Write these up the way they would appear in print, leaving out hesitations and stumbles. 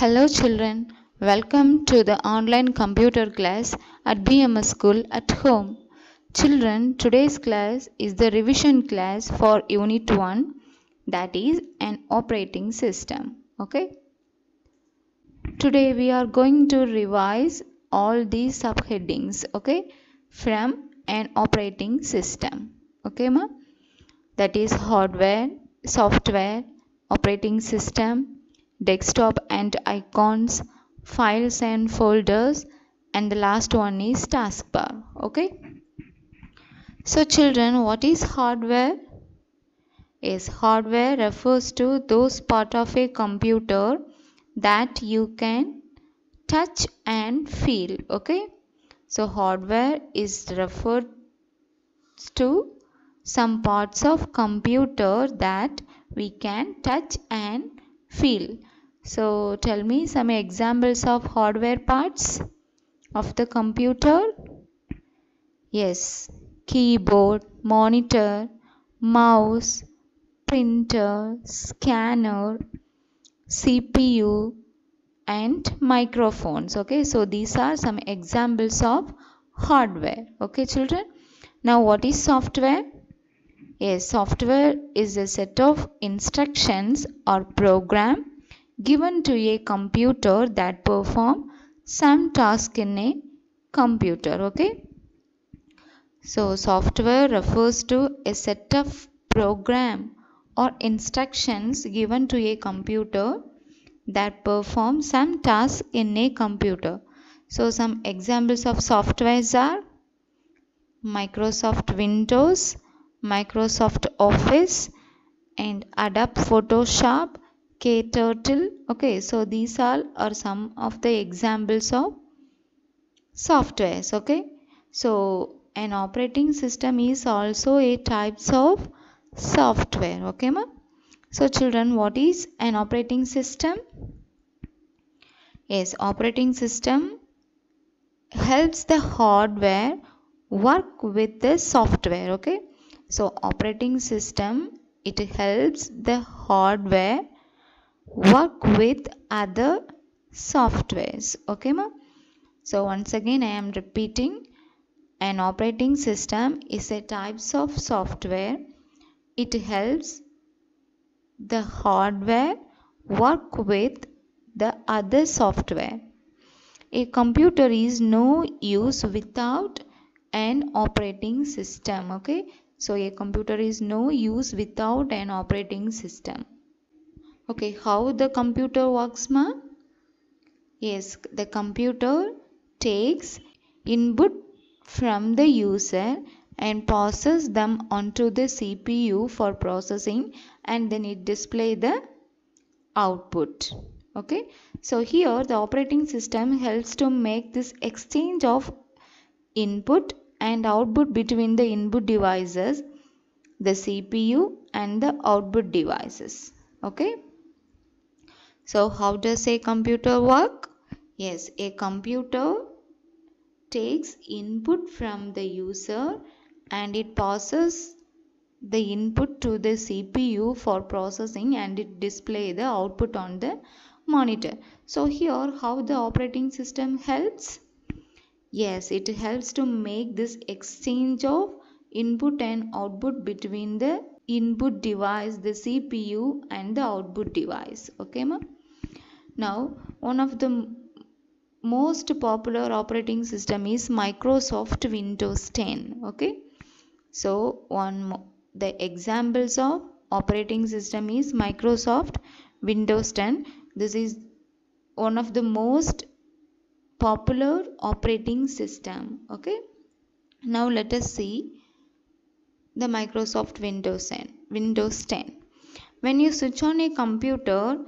Hello children, welcome to the online computer class at BMS School at home. Children, today's class is the revision class for Unit 1, that is an operating system. Okay? Today we are going to revise all these subheadings, okay, from an operating system. Okay, ma? That is hardware, software, operating system, desktop and icons, files and folders, and the last one is taskbar. Okay. So children, what is hardware? Yes, hardware refers to those part of a computer that you can touch and feel. Okay. So hardware is referred to some parts of computer that we can touch and feel. So tell me some examples of hardware parts of the computer. Yes, keyboard, monitor, mouse, printer, scanner, CPU and microphones. Okay, so these are some examples of hardware. Okay children. Now what is software? Yes, software is a set of instructions or program given to a computer that perform some task in a computer. Okay. So software refers to a set of program or instructions given to a computer that perform some task in a computer. So some examples of softwares are Microsoft Windows, Microsoft Office, and Adobe Photoshop, KTurtle. Okay, so these all are some of the examples of softwares. Okay, so an operating system is also a types of software. Okay, ma? So children, what is an operating system? Yes, operating system helps the hardware work with the software. Okay, so operating system, it helps the hardware work with other softwares. Okay ma? So once again I am repeating, an operating system is a types of software. It helps the hardware work with the other software. A computer is no use without an operating system. Okay, so a computer is no use without an operating system. Okay, how the computer works, ma? Yes, the computer takes input from the user and passes them onto the CPU for processing, and then it display the output. Okay, so here the operating system helps to make this exchange of input and output between the input devices, the CPU and the output devices. Okay, so how does a computer work? Yes, a computer takes input from the user and it passes the input to the CPU for processing, and it display the output on the monitor. So here how the operating system helps? Yes, it helps to make this exchange of input and output between the input device, the CPU and the output device. Okay ma? Now one of the most popular operating system is Microsoft Windows 10. Okay, so the examples of operating system is Microsoft Windows 10. This is one of the most popular operating system. Okay, now let us see the Microsoft Windows 10. When you switch on a computer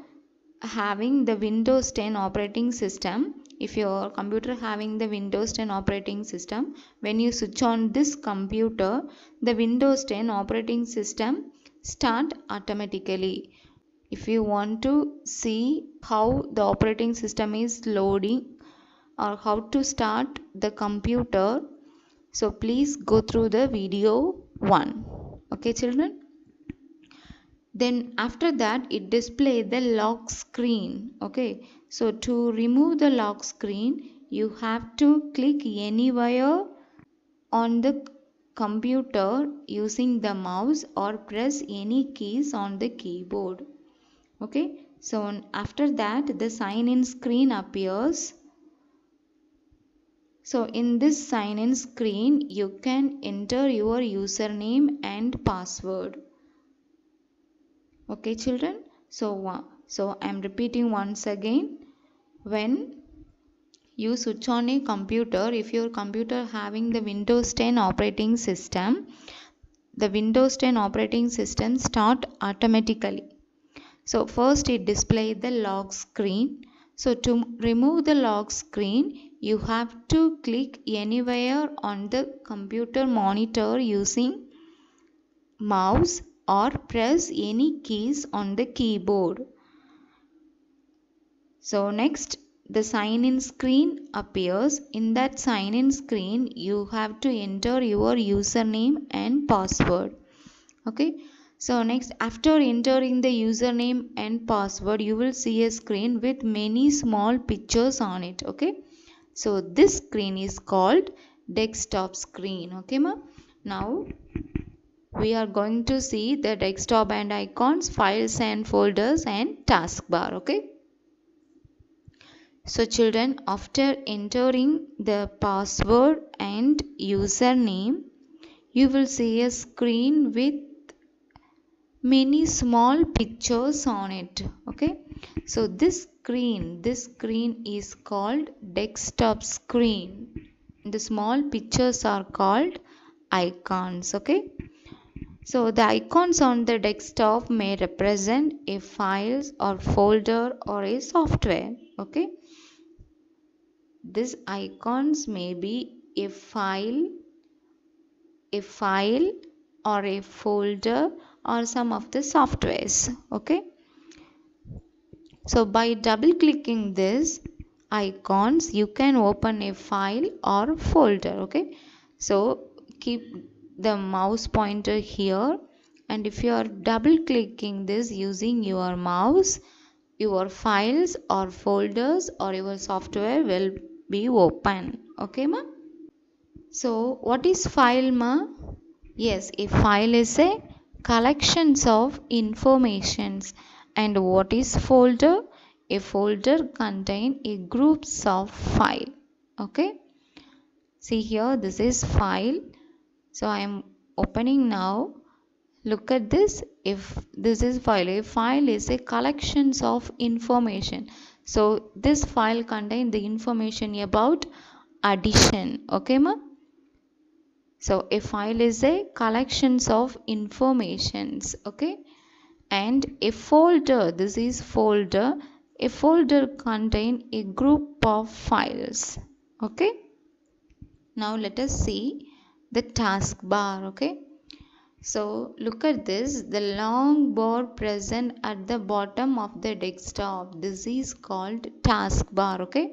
having the Windows 10 operating system, if your computer having the Windows 10 operating system, when you switch on this computer, the Windows 10 operating system start automatically. If you want to see how the operating system is loading or how to start the computer, so please go through the video 1. Okay children, Then after that it display the lock screen. Okay, so to remove the lock screen you have to click anywhere on the computer using the mouse or press any keys on the keyboard. Okay, so after that the sign in screen appears. So in this sign in screen you can enter your username and password. Okay children, so I'm repeating once again. When you switch on a computer, if your computer having the Windows 10 operating system, the Windows 10 operating system start automatically. So first it display the lock screen. So to remove the lock screen you have to click anywhere on the computer monitor using mouse or press any keys on the keyboard. So next the sign in screen appears. In that sign in screen you have to enter your username and password. Okay, so next after entering the username and password you will see a screen with many small pictures on it. Okay, so this screen is called desktop screen. Okay ma, now we are going to see the desktop and icons, files and folders and taskbar. Okay, so children, after entering the password and username you will see a screen with many small pictures on it. Okay, so this screen is called desktop screen. The small pictures are called icons. Okay, so the icons on the desktop may represent a files or folder or a software. Okay, these icons may be a file or a folder or some of the softwares. Okay, so by double clicking this icons you can open a file or folder. Okay, so keep the mouse pointer here, and if you are double clicking this using your mouse, your files or folders or your software will be open. Okay ma, so what is file ma? Yes, a file is a collections of informations. And what is folder? A folder contain a groups of file. Okay, see here this is file. So I am opening now. Look at this. If this is file, a file is a collections of information. So this file contain the information about addition. Okay ma, so a file is a collections of informations. Okay, and a folder, this is folder. A folder contain a group of files. Okay, now let us see the taskbar. Okay, so look at this, the long bar present at the bottom of the desktop, this is called taskbar. Okay,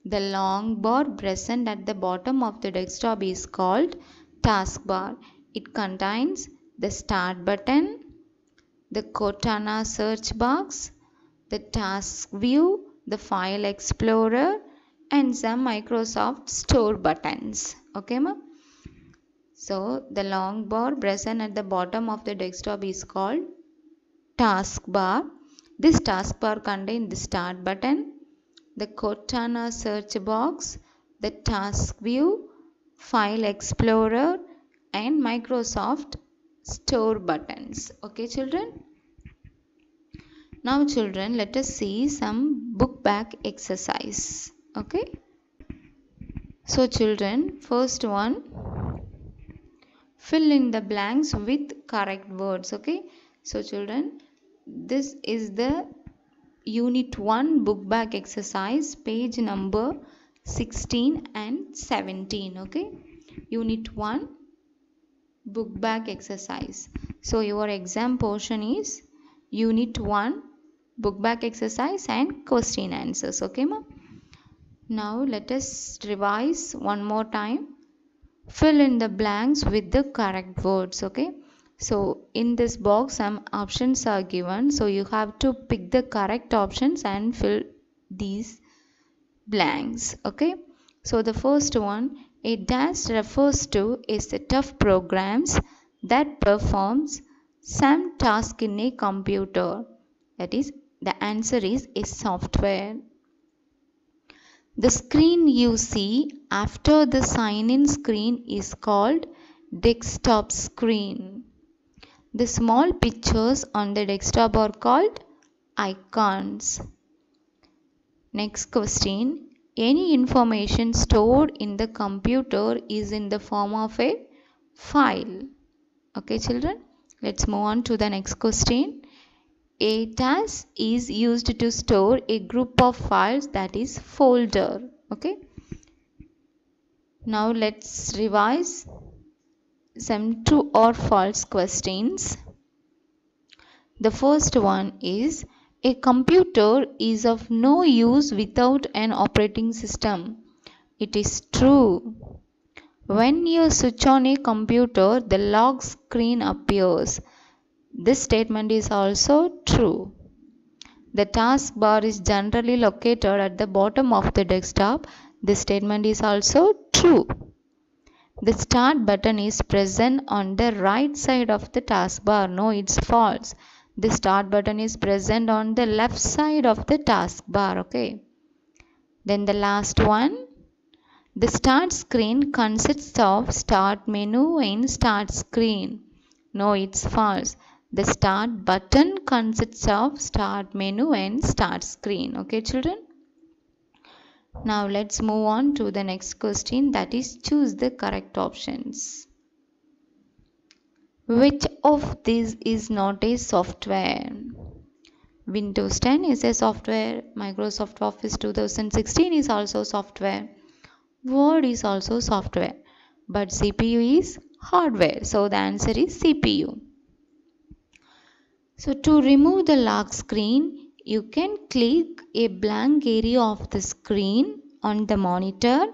the long bar present at the bottom of the desktop is called taskbar. It contains the start button, the Cortana search box, the task view, the file explorer, and some Microsoft Store buttons. Okay ma, so the long bar present at the bottom of the desktop is called taskbar. This taskbar contains the start button, the Cortana search box, the task view, file explorer, and Microsoft Store buttons. Okay children, now children let us see some book back exercise. Okay, so children, first one, fill in the blanks with correct words. Okay, so children, this is the unit 1 book back exercise, page number 16 and 17. Okay, unit 1 book back exercise. So your exam portion is unit 1 book back exercise and question answers. Okay ma, now let us revise one more time. Fill in the blanks with the correct words. Okay, So in this box some options are given, so you have to pick the correct options and fill these blanks. Okay, so the first one, a dash refers to a set of programs that performs some task in a computer. That is, the answer is a software. The screen you see after the sign in screen is called desktop screen. The small pictures on the desktop are called icons. Next question. Any information stored in the computer is in the form of a file. Okay, children. Let's move on to the next question. A task is used to store a group of files, that is folder. Okay. Now let's revise some true or false questions. The first one is, a computer is of no use without an operating system. It is true. When you switch on a computer, the lock screen appears. This statement is also true. The taskbar is generally located at the bottom of the desktop. This statement is also true. The start button is present on the right side of the taskbar. No, it's false. The start button is present on the left side of the taskbar. Okay. Then the last one. The start screen consists of start menu and start screen. No, it's false. The start button consists of start menu and start screen. Okay, children? Now let's move on to the next question, that is choose the correct options. Which of these is not a software? Windows 10 is a software. Microsoft Office 2016 is also software. Word is also software. But CPU is hardware. So the answer is CPU. So to remove the lock screen, you can click a blank area of the screen on the monitor,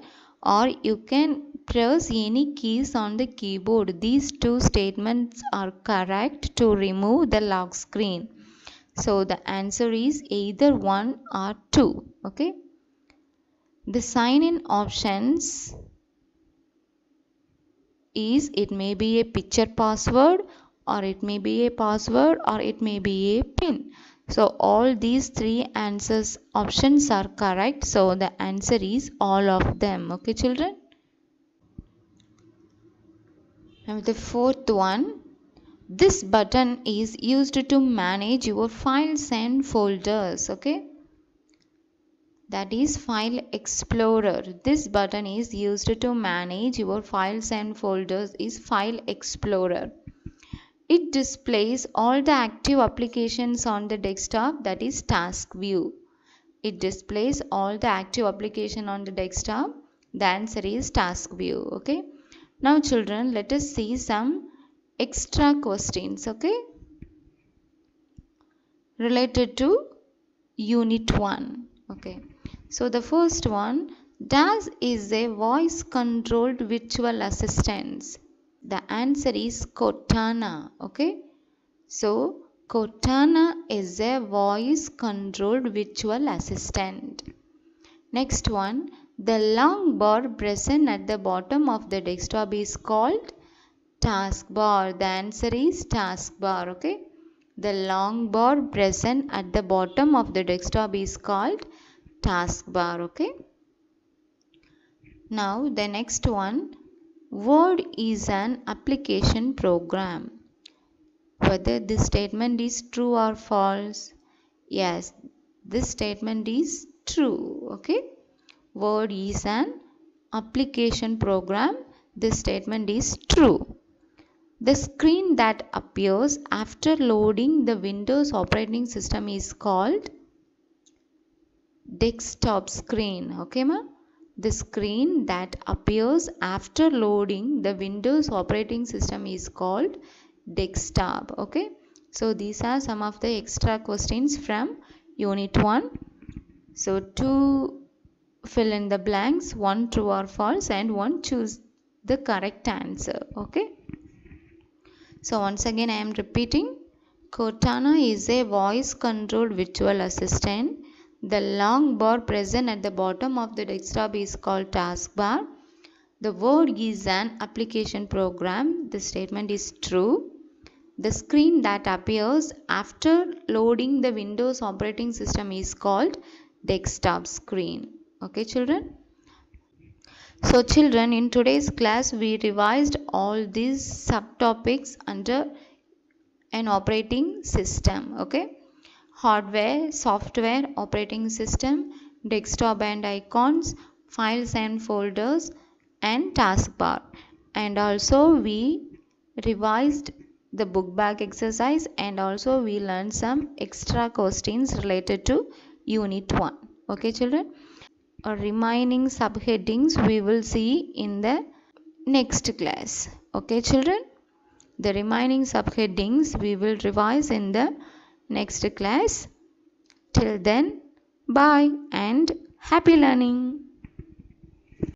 or you can press any keys on the keyboard. These two statements are correct to remove the lock screen. So the answer is either 1 or 2. Okay. The sign in options is, it may be a picture password, or it may be a password, or it may be a pin. So all these three answers options are correct. So the answer is all of them. Okay, children. Now the fourth one, this button is used to manage your files and folders. Okay, that is File Explorer. This button is used to manage your files and folders is File Explorer. It displays all the active applications on the desktop, that is task view. It displays all the active application on the desktop. The answer is task view. Okay. Now children, let us see some extra questions. Okay. Related to unit 1. Okay. So the first one, DAS is a voice controlled virtual assistant. The answer is Cortana. Okay. So Cortana is a voice controlled virtual assistant. Next one, the long bar present at the bottom of the desktop is called taskbar. The answer is taskbar. Okay. The long bar present at the bottom of the desktop is called taskbar. Okay. Now the next one, Word is an application program. Whether this statement is true or false? Yes, this statement is true. Okay. Word is an application program. This statement is true. The screen that appears after loading the Windows operating system is called desktop screen. Okay, ma? The screen that appears after loading the Windows operating system is called desktop. Okay. So these are some of the extra questions from unit 1. So to fill in the blanks, one true or false and one choose the correct answer. Okay. So once again I am repeating, Cortana is a voice controlled virtual assistant. The long bar present at the bottom of the desktop is called taskbar. The word is an application program. The statement is true. The screen that appears after loading the Windows operating system is called desktop screen. Okay, children? So, children, in today's class, we revised all these subtopics under an operating system. Okay, hardware, software, operating system, desktop and icons, files and folders, and taskbar. And also, we revised the book bag exercise, and also we learned some extra questions related to unit 1. Okay, children? Remaining subheadings we will see in the next class. Okay, children? The remaining subheadings we will revise in the next class. Till then, bye and happy learning.